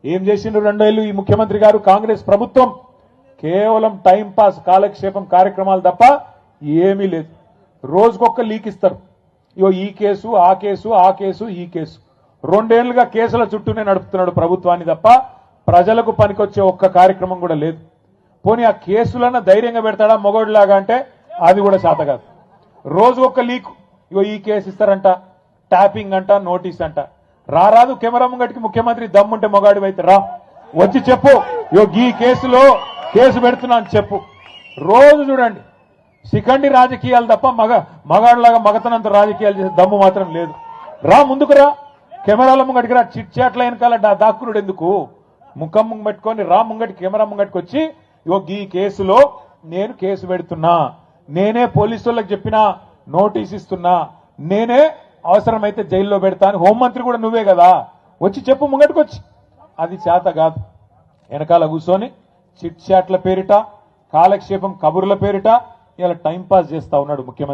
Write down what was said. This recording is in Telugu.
ఏం చేసిండ్రు 2 ఏళ్లు ఈ ముఖ్యమంత్రి గారు కాంగ్రెస్ ప్రభుత్వం? కేవలం టైం పాస్ కాలక్షేపం కార్యక్రమాలు తప్ప ఏమీ లేదు. రోజుకొక్క లీక్ ఇస్తారు. ఇగో ఈ కేసు ఆ కేసు ఆ కేసు ఈ కేసు 2 ఏళ్లుగా కేసుల చుట్టూనే నడుపుతున్నాడు ప్రభుత్వాన్ని తప్ప ప్రజలకు పనికొచ్చే ఒక్క కార్యక్రమం కూడా లేదు. పోనీ ఆ కేసులన్న ధైర్యంగా పెడతాడా మొగోడిలాగా అంటే అది కూడా చేత కాదు. రోజుకొక్క లీక్. ఇగో ఈ కేసు ఇస్తారంట, ట్యాపింగ్ అంట, నోటీస్ అంట. రారాదు కెమెరా ముంగటికి ముఖ్యమంత్రి దమ్ముంటే మొగాడి అయితే రా, వచ్చి చెప్పు ఇగో ఈ కేసులో కేసు పెడుతున్నా అని చెప్పు. రోజు చూడండి శిఖండి రాజకీయాలు తప్ప మగాడిలాగా మగతనంత రాజకీయాలు చేసే దమ్ము మాత్రం లేదు. రా ముందుకు రా, కెమెరాల ముంగటికి రా. చిట్ చాట్ల వెనకాల దాక్కునుడు ఎందుకు? ముఖం ముంగ పెట్టుకొని రా ముంగటి కెమెరా ముంగటికి వచ్చి ఇగో ఈ కేసులో నేను కేసు పెడుతున్నా, నేనే పోలీసు వాళ్ళకి చెప్పినా, నోటీస్ ఇస్తున్నా, నేనే అవసరమైతే జైల్లో పెడతా అని హోంమంత్రి కూడా నువ్వే కదా, వచ్చి చెప్పు ముంగటికి వచ్చి. అది చేత కాదు. వెనకాల కూర్చొని చిట్ చాట్ల పేరిట కాలక్షేపం కబుర్ల పేరిట ఇలా టైం పాస్ చేస్తా ఉన్నాడు ముఖ్యమంత్రి.